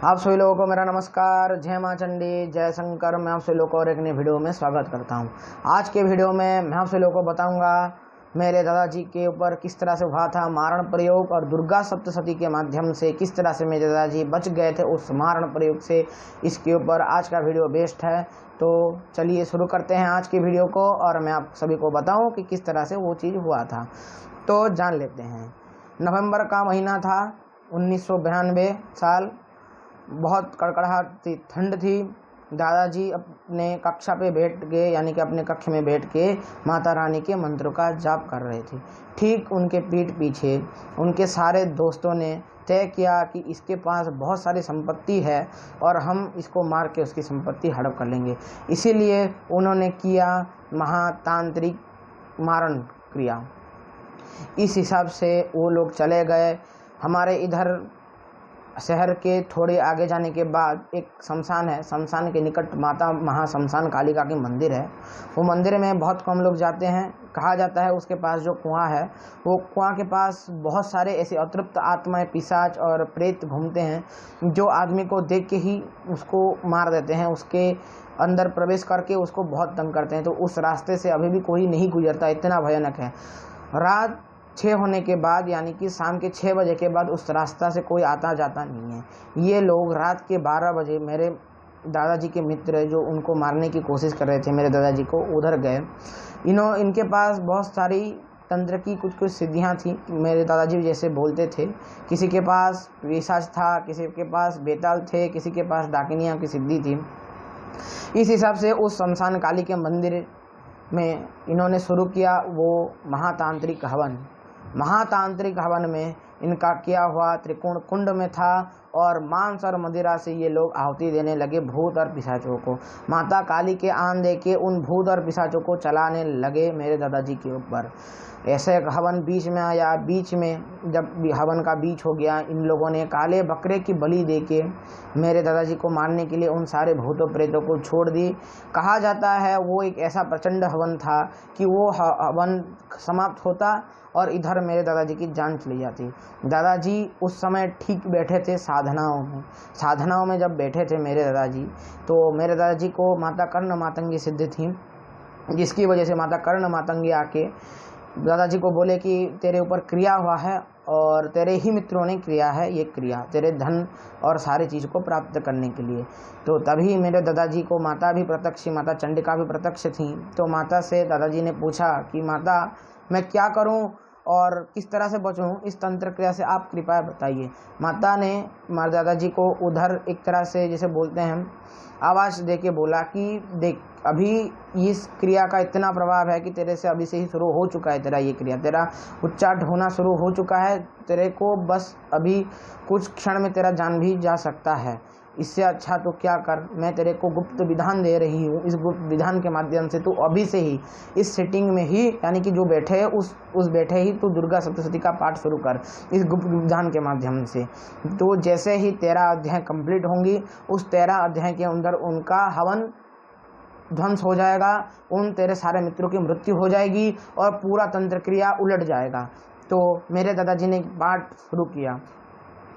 आप सभी लोगों को मेरा नमस्कार। जय माँ चंडी, जय शंकर। मैं आप सभी लोगों को और एक नई वीडियो में स्वागत करता हूँ। आज के वीडियो में मैं आप सभी लोगों को बताऊंगा मेरे दादाजी के ऊपर किस तरह से हुआ था मारण प्रयोग, और दुर्गा सप्तशती के माध्यम से किस तरह से मेरे दादाजी बच गए थे उस मारण प्रयोग से। इसके ऊपर आज का वीडियो बेस्ट है। तो चलिए शुरू करते हैं आज की वीडियो को, और मैं आप सभी को बताऊँ कि किस तरह से वो चीज़ हुआ था। तो जान लेते हैं। नवंबर का महीना था 1992 साल। बहुत कड़कड़ाहट ठंड थी। दादाजी अपने कक्षा पे बैठ के, यानी कि अपने कक्ष में बैठ के माता रानी के मंत्रों का जाप कर रहे थे। ठीक उनके पीठ पीछे उनके सारे दोस्तों ने तय किया कि इसके पास बहुत सारी संपत्ति है और हम इसको मार के उसकी संपत्ति हड़प कर लेंगे। इसीलिए उन्होंने किया महातांत्रिक मारण क्रिया। इस हिसाब से वो लोग चले गए। हमारे इधर शहर के थोड़े आगे जाने के बाद एक शमशान है। शमशान के निकट माता महाशमशान कालिका की मंदिर है। वो मंदिर में बहुत कम लोग जाते हैं। कहा जाता है उसके पास जो कुआं है, वो कुआं के पास बहुत सारे ऐसे अतृप्त आत्माएं, पिशाच और प्रेत घूमते हैं जो आदमी को देख के ही उसको मार देते हैं, उसके अंदर प्रवेश करके उसको बहुत तंग करते हैं। तो उस रास्ते से अभी भी कोई नहीं गुजरता, इतना भयानक है। रात 6 होने के बाद, यानी कि शाम के 6 बजे के बाद उस रास्ता से कोई आता जाता नहीं है। ये लोग रात के 12 बजे मेरे दादाजी के मित्र जो उनको मारने की कोशिश कर रहे थे मेरे दादाजी को, उधर गए। इनके पास बहुत सारी तंत्र की कुछ सिद्धियां थी। मेरे दादाजी जैसे बोलते थे, किसी के पास पिशाच था, किसी के पास बेताल थे, किसी के पास डाकिनियाँ की सिद्धि थी। इस हिसाब से उस शमशान काली के मंदिर में इन्होंने शुरू किया वो महातांत्रिक हवन। महातांत्रिक हवन में इनका किया हुआ त्रिकोण कुंड में था, और मांस और मदिरा से ये लोग आहुति देने लगे भूत और पिशाचों को। माता काली के आन दे के उन भूत और पिशाचों को चलाने लगे मेरे दादाजी के ऊपर। ऐसे हवन बीच में आया। बीच में जब हवन का बीच हो गया, इन लोगों ने काले बकरे की बलि दे के मेरे दादाजी को मारने के लिए उन सारे भूतों प्रेतों को छोड़ दी। कहा जाता है वो एक ऐसा प्रचंड हवन था कि वो हवन समाप्त होता और इधर मेरे दादाजी की जान चली जाती। दादाजी उस समय ठीक बैठे थे साधनाओं में जब बैठे थे मेरे दादाजी, तो मेरे दादाजी को माता कर्ण मातंगी सिद्ध थी, जिसकी वजह से माता कर्ण मातंगी आके दादाजी को बोले कि तेरे ऊपर क्रिया हुआ है और तेरे ही मित्रों ने किया है ये क्रिया, तेरे धन और सारी चीज़ को प्राप्त करने के लिए। तो तभी मेरे दादाजी को माता भी प्रत्यक्ष, माता चंडिका भी प्रत्यक्ष थी। तो माता से दादाजी ने पूछा कि माता मैं क्या करूं और किस तरह से बचूं इस तंत्र क्रिया से, आप कृपया बताइए। माता ने मेरे दादाजी को उधर एक तरह से जैसे बोलते हैं आवाज़ दे के बोला कि देख, अभी इस क्रिया का इतना प्रभाव है कि तेरे से अभी से ही शुरू हो चुका है, तेरा ये क्रिया, तेरा उच्चाट होना शुरू हो चुका है। तेरे को बस अभी कुछ क्षण में तेरा जान भी जा सकता है। इससे अच्छा तो क्या कर, मैं तेरे को गुप्त विधान दे रही हूँ। इस गुप्त विधान के माध्यम से तू अभी से ही इस सेटिंग में ही, यानी कि जो बैठे है उस बैठे ही तू दुर्गा सप्तशती का पाठ शुरू कर इस गुप्त विधान के माध्यम से। तो जैसे ही 13 अध्याय कंप्लीट होंगी, उस 13 अध्याय के अंदर उनका हवन ध्वंस हो जाएगा, उन तेरे सारे मित्रों की मृत्यु हो जाएगी और पूरा तंत्र क्रिया उलट जाएगा। तो मेरे दादाजी ने पाठ शुरू किया।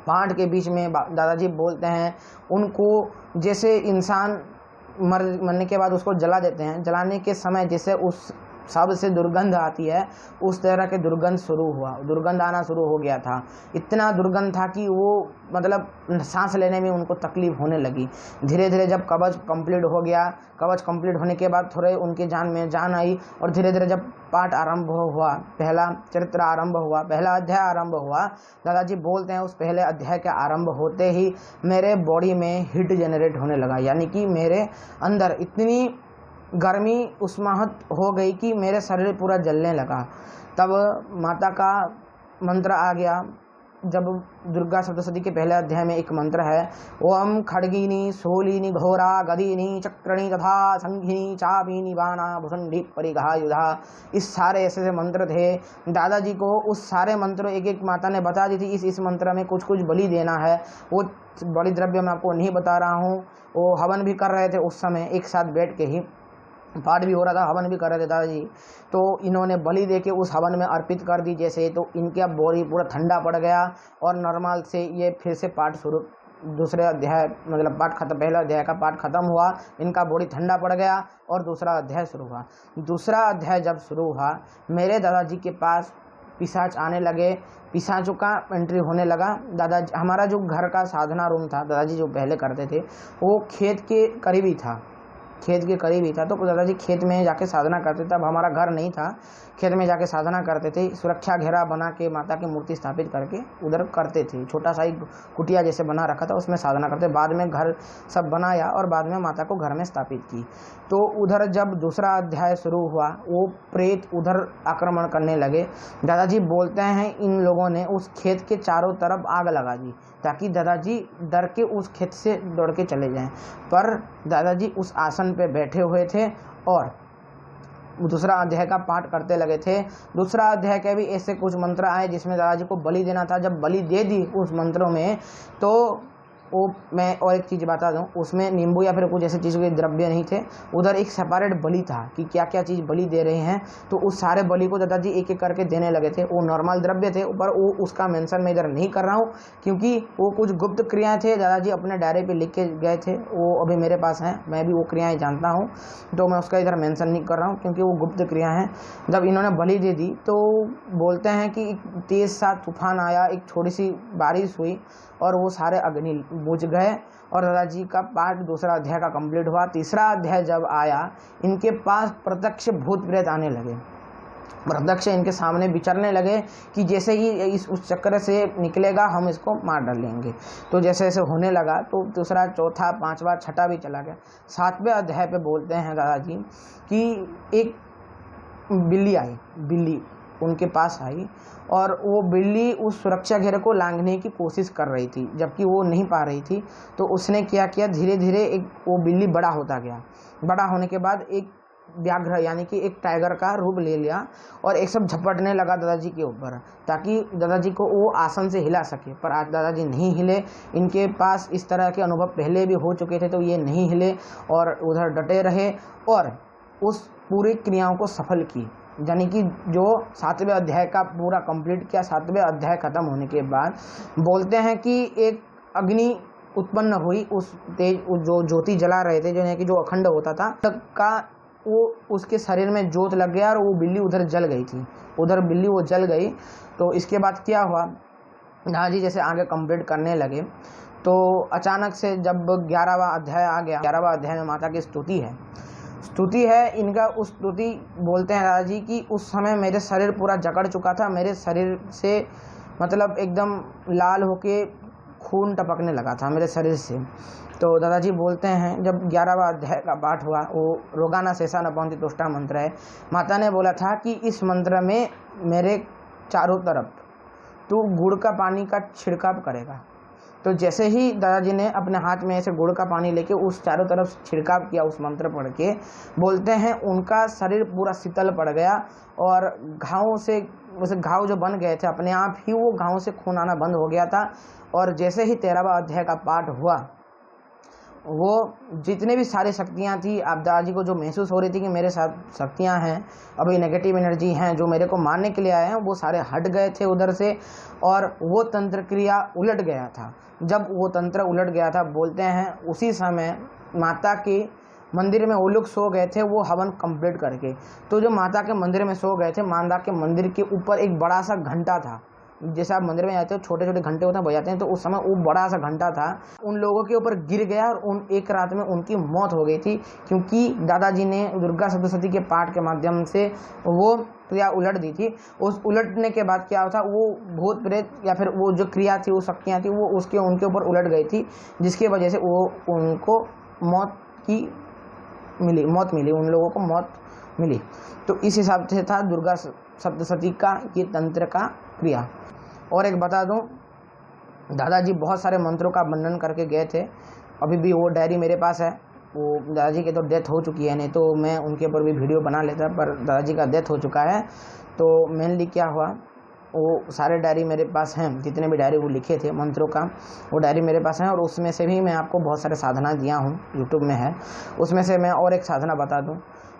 पाठ के बीच में दादाजी बोलते हैं उनको, जैसे इंसान मरने के बाद उसको जला देते हैं, जलाने के समय जैसे उस सब से दुर्गंध आती है, उस तरह के दुर्गंध आना शुरू हो गया था। इतना दुर्गंध था कि वो मतलब सांस लेने में उनको तकलीफ होने लगी। धीरे धीरे जब कवच कंप्लीट हो गया, कवच कंप्लीट होने के बाद थोड़े उनके जान में जान आई, और धीरे धीरे जब पाठ आरंभ हुआ, पहला चरित्र आरंभ हुआ, पहला अध्याय आरंभ हुआ, दादाजी बोलते हैं उस पहले अध्याय के आरंभ होते ही मेरे बॉडी में हीट जनरेट होने लगा, यानी कि मेरे अंदर इतनी गर्मी उस्माहत हो गई कि मेरे शरीर पूरा जलने लगा। तब माता का मंत्र आ गया। जब दुर्गा सप्तशती के पहले अध्याय में एक मंत्र है, ओम खड्गिनी शूलिनी घोरा गदिनी चक्रणी तथा संघिनी चापिनी बाणा भुषंडी परिघायुधा। इस सारे ऐसे मंत्र थे। दादाजी को उस सारे मंत्रों एक एक माता ने बता दी थी। इस मंत्र में कुछ कुछ बलि देना है। वो बलि द्रव्य मैं आपको नहीं बता रहा हूँ। वो हवन भी कर रहे थे उस समय, एक साथ बैठ के ही पाठ भी हो रहा था, हवन भी कर रहे थे दादाजी। तो इन्होंने बलि देके उस हवन में अर्पित कर दी जैसे, तो इनका बॉडी पूरा ठंडा पड़ गया और नॉर्मल से ये फिर से पाठ शुरू दूसरे अध्याय मतलब पाठ खत्म, पहला अध्याय का पाठ खत्म हुआ, इनका बॉडी ठंडा पड़ गया और दूसरा अध्याय शुरू हुआ। दूसरा अध्याय जब शुरू हुआ, मेरे दादाजी के पास पिशाच आने लगे, पिशाचों का एंट्री होने लगा। दादाजी, हमारा जो घर का साधना रूम था, दादाजी जो पहले करते थे, वो खेत के करीब ही था, खेत के करीब ही था। तो दादाजी खेत में जाके साधना करते थे। अब हमारा घर नहीं था, खेत में जाके साधना करते थे। सुरक्षा घेरा बना के माता की मूर्ति स्थापित करके उधर करते थे। छोटा सा एक कुटिया जैसे बना रखा था, उसमें साधना करते। बाद में घर सब बनाया और बाद में माता को घर में स्थापित की। तो उधर जब दूसरा अध्याय शुरू हुआ, वो प्रेत उधर आक्रमण करने लगे। दादाजी बोलते हैं इन लोगों ने उस खेत के चारों तरफ आग लगा दी ताकि दादाजी डर के उस खेत से दौड़ के चले जाएं। पर दादाजी उस आसन पे बैठे हुए थे और दूसरा अध्याय का पाठ करते लगे थे। दूसरा अध्याय के भी ऐसे कुछ मंत्र आए जिसमें दादाजी को बलि देना था। जब बलि दे दी उस मंत्रों में, तो वो मैं और एक चीज़ बता दूं, उसमें नींबू या फिर कुछ ऐसी चीज़ों के द्रव्य नहीं थे। उधर एक सेपरेट बलि था कि क्या क्या चीज़ बलि दे रहे हैं। तो उस सारे बलि को दादाजी एक एक करके देने लगे थे। वो नॉर्मल द्रव्य थे, ऊपर वो उसका मेंशन मैं इधर नहीं कर रहा हूँ क्योंकि वो कुछ गुप्त क्रियाएं थे। दादाजी अपने डायरी पे लिख के गए थे, वो अभी मेरे पास हैं, मैं भी वो क्रियाएँ जानता हूँ, तो मैं उसका इधर मेंशन नहीं कर रहा हूँ क्योंकि वो गुप्त क्रिया हैं। जब इन्होंने बलि दे दी तो बोलते हैं कि एक तेज़ सा तूफान आया, एक छोटी सी बारिश हुई और वो सारे अग्नि बुझ गए और दादाजी का पाठ दूसरा अध्याय का कंप्लीट हुआ। तीसरा अध्याय जब आया, इनके पास प्रत्यक्ष भूत प्रेत आने लगे। प्रत्यक्ष इनके सामने विचरने लगे कि जैसे ही इस उस चक्कर से निकलेगा हम इसको मार डालेंगे। तो जैसे जैसे होने लगा तो दूसरा, चौथा, पांचवा, छठा भी चला गया। सातवें अध्याय पे बोलते हैं दादाजी कि एक बिल्ली आई, बिल्ली उनके पास आई और वो बिल्ली उस सुरक्षा घेरे को लांघने की कोशिश कर रही थी, जबकि वो नहीं पा रही थी। तो उसने क्या किया, धीरे धीरे एक वो बिल्ली बड़ा होता गया। बड़ा होने के बाद एक व्याघ्र यानी कि एक टाइगर का रूप ले लिया और एक सब झपटने लगा दादाजी के ऊपर ताकि दादाजी को वो आसन से हिला सके। पर आज दादाजी नहीं हिले। इनके पास इस तरह के अनुभव पहले भी हो चुके थे, तो ये नहीं हिले और उधर डटे रहे और उस पूरी क्रियाओं को सफल की। यानी कि जो सातवें अध्याय का पूरा कंप्लीट किया। सातवें अध्याय खत्म होने के बाद बोलते हैं कि एक अग्नि उत्पन्न हुई, उस तेज जो ज्योति जला रहे थे, जो है कि जो अखंड होता था का, वो उसके शरीर में जोत लग गया और वो बिल्ली उधर जल गई थी। उधर बिल्ली वो जल गई। तो इसके बाद क्या हुआ, दादाजी जैसे आगे कंप्लीट करने लगे तो अचानक से जब 11वां अध्याय आ गया, 11वां अध्याय में माता की स्तुति है इनका। उस स्तुति बोलते हैं दादाजी कि उस समय मेरे शरीर पूरा जकड़ चुका था, मेरे शरीर से मतलब एकदम लाल होके खून टपकने लगा था मेरे शरीर से। तो दादाजी बोलते हैं जब 11वां अध्याय का पाठ हुआ, वो रोगाना शेषा नपंति तुष्टा मंत्र है। माता ने बोला था कि इस मंत्र में मेरे चारों तरफ तू गुड़ का पानी का छिड़काव करेगा। तो जैसे ही दादाजी ने अपने हाथ में ऐसे गुड़ का पानी लेके उस चारों तरफ छिड़काव किया उस मंत्र पढ़ के, बोलते हैं उनका शरीर पूरा शीतल पड़ गया और घावों से, वैसे घाव जो बन गए थे अपने आप ही वो घावों से खून आना बंद हो गया था। और जैसे ही 13वां अध्याय का पाठ हुआ, वो जितने भी सारी शक्तियाँ थी, आप दादाजी को जो महसूस हो रही थी कि मेरे साथ शक्तियाँ हैं, अभी नेगेटिव एनर्जी हैं जो मेरे को मारने के लिए आए हैं, वो सारे हट गए थे उधर से और वो तंत्र क्रिया उलट गया था। जब वो तंत्र उलट गया था, बोलते हैं उसी समय माता के मंदिर में वो लोग सो गए थे वो हवन कंप्लीट करके। तो जो माता के मंदिर में सो गए थे, माता के मंदिर के ऊपर एक बड़ा सा घंटा था। जैसे आप मंदिर में जाते हो छोटे छोटे घंटे होते हैं बजाते हैं, तो उस समय वो बड़ा सा घंटा था, उन लोगों के ऊपर गिर गया और उन एक रात में उनकी मौत हो गई थी। क्योंकि दादाजी ने दुर्गा सप्तशती के पाठ के माध्यम से वो क्रिया उलट दी थी। उस उलटने के बाद क्या होता, वो भूत प्रेत या फिर वो जो क्रिया थी, वो शक्तियाँ थी, वो उसके उनके ऊपर उलट गई थी, जिसकी वजह से वो उनको मौत मिली, उन लोगों को मौत मिली। तो इस हिसाब से था दुर्गा सप्तशती का ये तंत्र का क्रिया। और एक बता दूं, दादाजी बहुत सारे मंत्रों का वर्णन करके गए थे। अभी भी वो डायरी मेरे पास है। वो दादाजी की तो डेथ हो चुकी है, नहीं तो मैं उनके ऊपर भी वीडियो बना लेता, पर दादाजी का डेथ हो चुका है। तो मेनली क्या हुआ, वो सारे डायरी मेरे पास हैं, जितने भी डायरी वो लिखे थे मंत्रों का, वो डायरी मेरे पास हैं। और उसमें से भी मैं आपको बहुत सारे साधना दिया हूँ, यूट्यूब में है। उसमें से मैं और एक साधना बता दूँ।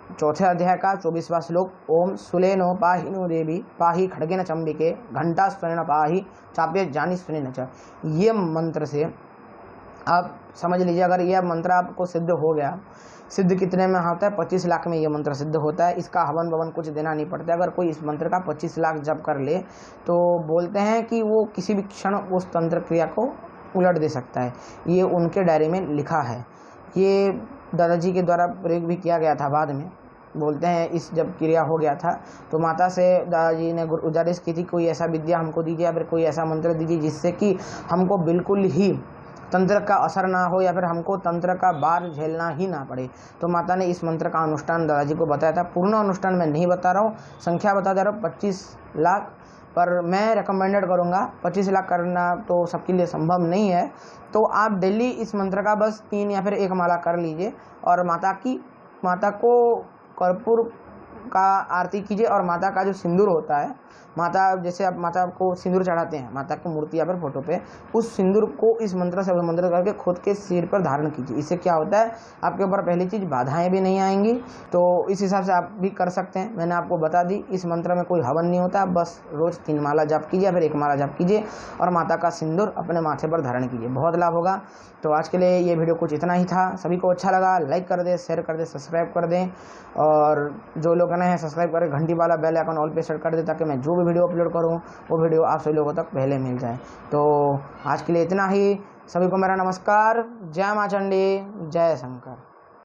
चौथे अध्याय का 24वां श्लोक, ओम सुलेनो पाहिनो देवी पाही खड़गेन चंबिके घंटा स्वर्ण पाही चाप्य जानी सुने न च। ये मंत्र से आप समझ लीजिए, अगर यह मंत्र आपको सिद्ध हो गया, सिद्ध कितने में होता है? 25 लाख में ये मंत्र सिद्ध होता है। इसका हवन भवन कुछ देना नहीं पड़ता है। अगर कोई इस मंत्र का 25 लाख जप कर ले तो बोलते हैं कि वो किसी भी क्षण उस तंत्र क्रिया को उलट दे सकता है। ये उनके डायरी में लिखा है। ये दादाजी के द्वारा प्रयोग भी किया गया था। बाद में बोलते हैं इस जब क्रिया हो गया था तो माता से दादाजी ने गुजारिश की थी कोई ऐसा विद्या हमको दीजिए या फिर कोई ऐसा मंत्र दीजिए जिससे कि हमको बिल्कुल ही तंत्र का असर ना हो या फिर हमको तंत्र का बार झेलना ही ना पड़े। तो माता ने इस मंत्र का अनुष्ठान दादाजी को बताया था। पूर्ण अनुष्ठान मैं नहीं बता रहा हूँ, संख्या बता दे रहा हूँ 25 लाख, पर मैं रिकमेंडेड करूँगा। 25 लाख करना तो सबके लिए संभव नहीं है। तो आप डेली इस मंत्र का बस 3 या फिर 1 माला कर लीजिए और माता को कर्पूर का आरती कीजिए और माता का जो सिंदूर होता है, माता जैसे आप माता को सिंदूर चढ़ाते हैं माता की मूर्ति या फिर फोटो पे, उस सिंदूर को इस मंत्र से मंत्र करके खुद के सिर पर धारण कीजिए। इससे क्या होता है, आपके ऊपर पहली चीज़ बाधाएं भी नहीं आएंगी। तो इस हिसाब से आप भी कर सकते हैं। मैंने आपको बता दी, इस मंत्र में कोई हवन नहीं होता, बस रोज़ 3 माला जाप कीजिए या फिर 1 माला जाप कीजिए और माता का सिंदूर अपने माथे पर धारण कीजिए, बहुत लाभ होगा। तो आज के लिए ये वीडियो कुछ इतना ही था। सभी को अच्छा लगा लाइक कर दें, शेयर कर दें, सब्सक्राइब कर दें और जो लोग नए हैं सब्सक्राइब करें, घंटी वाला बेल आइकन ऑल पे सेट कर दें ताकि मैं जो भी वीडियो अपलोड करूं वो वीडियो आप सभी लोगों तक पहले मिल जाए। तो आज के लिए इतना ही। सभी को मेरा नमस्कार। जय मां चंडी, जय शंकर।